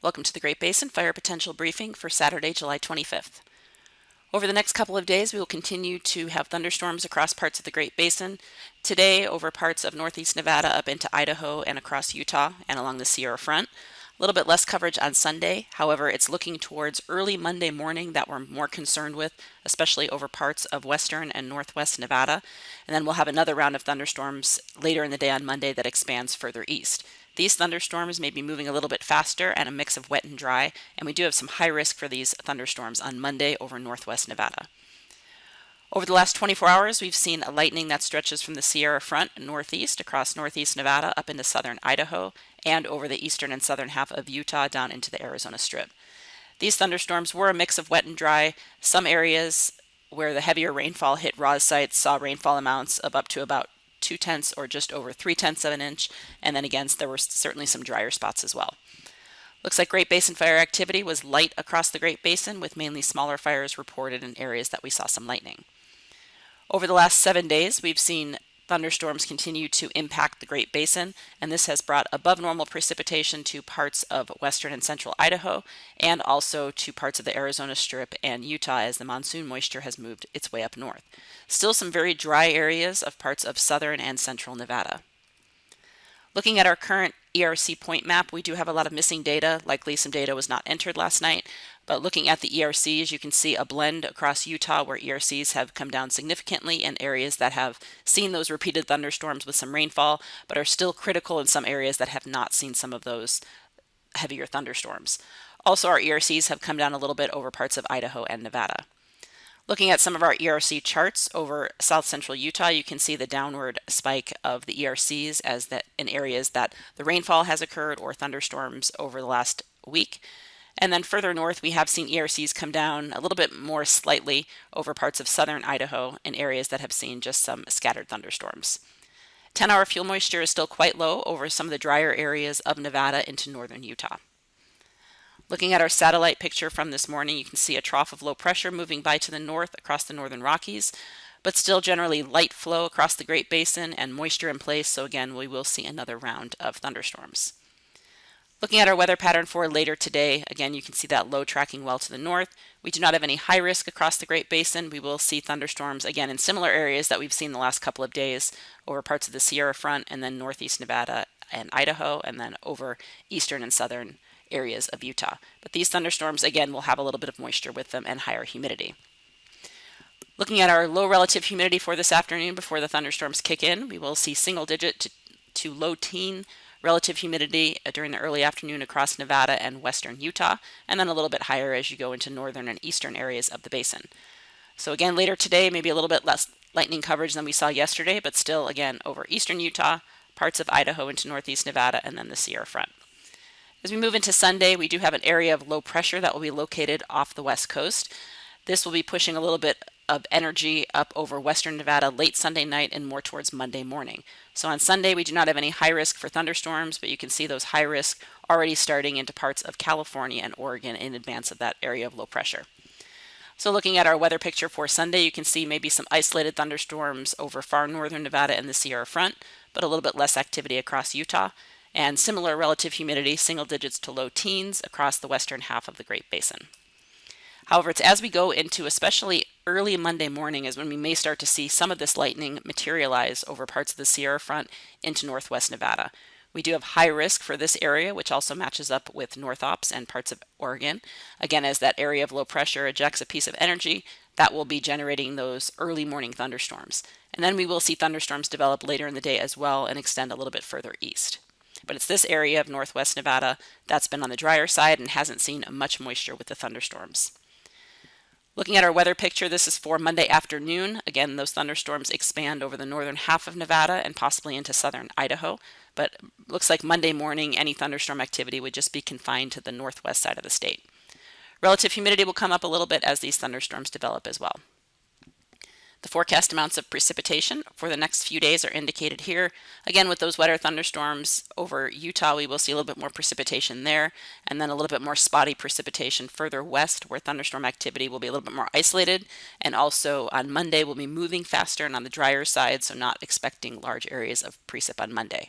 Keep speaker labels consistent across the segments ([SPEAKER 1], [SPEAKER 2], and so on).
[SPEAKER 1] Welcome to the Great Basin Fire Potential Briefing for Saturday, July 25th. Over the next couple of days, we will continue to have thunderstorms across parts of the Great Basin. Today, over parts of northeast Nevada up into Idaho and across Utah and along the Sierra Front. A little bit less coverage on Sunday. However, it's looking towards early Monday morning that we're more concerned with, especially over parts of western and northwest Nevada. And then we'll have another round of thunderstorms later in the day on Monday that expands further east. These thunderstorms may be moving a little bit faster and a mix of wet and dry, and we do have some high risk for these thunderstorms on Monday over northwest Nevada. Over the last 24 hours, we've seen a lightning that stretches from the Sierra Front northeast across northeast Nevada up into southern Idaho and over the eastern and southern half of Utah down into the Arizona Strip. These thunderstorms were a mix of wet and dry. Some areas where the heavier rainfall hit raw sites saw rainfall amounts of up to about 2/10 or just over 3/10 of an inch, and then again there were certainly some drier spots as well. Looks like Great Basin fire activity was light across the Great Basin, with mainly smaller fires reported in areas that we saw some lightning. Over the last 7 days, we've seen thunderstorms continue to impact the Great Basin, and this has brought above normal precipitation to parts of western and central Idaho and also to parts of the Arizona Strip and Utah as the monsoon moisture has moved its way up north. Still some very dry areas of parts of southern and central Nevada. Looking at our current ERC point map, we do have a lot of missing data. Likely some data was not entered last night, but looking at the ERCs, you can see a blend across Utah where ERCs have come down significantly in areas that have seen those repeated thunderstorms with some rainfall, but are still critical in some areas that have not seen some of those heavier thunderstorms. Also, our ERCs have come down a little bit over parts of Idaho and Nevada. Looking at some of our ERC charts over south central Utah, you can see the downward spike of the ERCs as that in areas that the rainfall has occurred or thunderstorms over the last week. And then further north, we have seen ERCs come down a little bit more slightly over parts of southern Idaho in areas that have seen just some scattered thunderstorms. 10-hour fuel moisture is still quite low over some of the drier areas of Nevada into northern Utah. Looking at our satellite picture from this morning, you can see a trough of low pressure moving by to the north across the northern Rockies, but still generally light flow across the Great Basin and moisture in place, so again, we will see another round of thunderstorms. Looking at our weather pattern for later today, again, you can see that low tracking well to the north. We do not have any high risk across the Great Basin. We will see thunderstorms, again, in similar areas that we've seen the last couple of days over parts of the Sierra Front and then northeast Nevada and Idaho, and then over eastern and southern areas of Utah. But these thunderstorms, again, will have a little bit of moisture with them and higher humidity. Looking at our low relative humidity for this afternoon before the thunderstorms kick in, we will see single digit to low teen relative humidity during the early afternoon across Nevada and western Utah, and then a little bit higher as you go into northern and eastern areas of the basin. So again, later today, maybe a little bit less lightning coverage than we saw yesterday, but still, again, over eastern Utah, parts of Idaho into northeast Nevada, and then the Sierra Front. As we move into Sunday, we do have an area of low pressure that will be located off the west coast. This will be pushing a little bit of energy up over western Nevada late Sunday night and more towards Monday morning. So on Sunday, we do not have any high risk for thunderstorms, but you can see those high risk already starting into parts of California and Oregon in advance of that area of low pressure. So looking at our weather picture for Sunday, you can see maybe some isolated thunderstorms over far northern Nevada and the Sierra Front, but a little bit less activity across Utah, and similar relative humidity, single digits to low teens across the western half of the Great Basin. However, it's as we go into especially early Monday morning is when we may start to see some of this lightning materialize over parts of the Sierra Front into northwest Nevada. We do have high risk for this area, which also matches up with North Ops and parts of Oregon. Again, as that area of low pressure ejects a piece of energy, that will be generating those early morning thunderstorms. And then we will see thunderstorms develop later in the day as well and extend a little bit further east. But it's this area of northwest Nevada that's been on the drier side and hasn't seen much moisture with the thunderstorms. Looking at our weather picture, this is for Monday afternoon. Again, those thunderstorms expand over the northern half of Nevada and possibly into southern Idaho. But looks like Monday morning, any thunderstorm activity would just be confined to the northwest side of the state. Relative humidity will come up a little bit as these thunderstorms develop as well. The forecast amounts of precipitation for the next few days are indicated here. Again, with those wetter thunderstorms over Utah, we will see a little bit more precipitation there, and then a little bit more spotty precipitation further west where thunderstorm activity will be a little bit more isolated. And also on Monday, we'll be moving faster and on the drier side, so not expecting large areas of precip on Monday.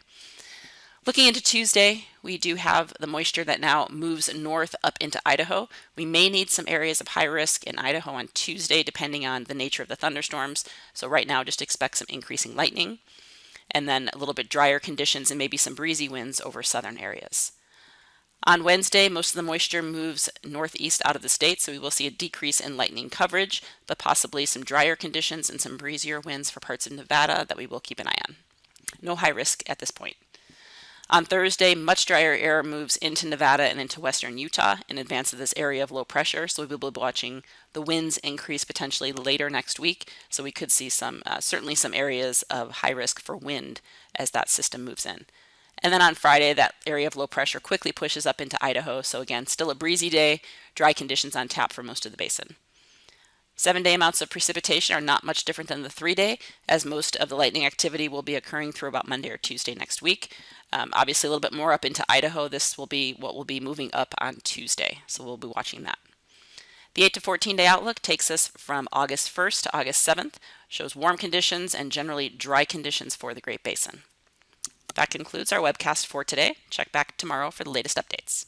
[SPEAKER 1] Looking into Tuesday, we do have the moisture that now moves north up into Idaho. We may need some areas of high risk in Idaho on Tuesday, depending on the nature of the thunderstorms. So right now, just expect some increasing lightning, and then a little bit drier conditions and maybe some breezy winds over southern areas. On Wednesday, most of the moisture moves northeast out of the state, so we will see a decrease in lightning coverage, but possibly some drier conditions and some breezier winds for parts of Nevada that we will keep an eye on. No high risk at this point. On Thursday, much drier air moves into Nevada and into western Utah in advance of this area of low pressure, so we will be watching the winds increase potentially later next week, so we could see certainly some areas of high risk for wind as that system moves in. And then on Friday, that area of low pressure quickly pushes up into Idaho, so again, still a breezy day, dry conditions on tap for most of the basin. 7-day amounts of precipitation are not much different than the 3-day, as most of the lightning activity will be occurring through about Monday or Tuesday next week. Obviously, a little bit more up into Idaho. This will be what will be moving up on Tuesday, so we'll be watching that. The 8 to 14-day outlook takes us from August 1st to August 7th, shows warm conditions and generally dry conditions for the Great Basin. That concludes our webcast for today. Check back tomorrow for the latest updates.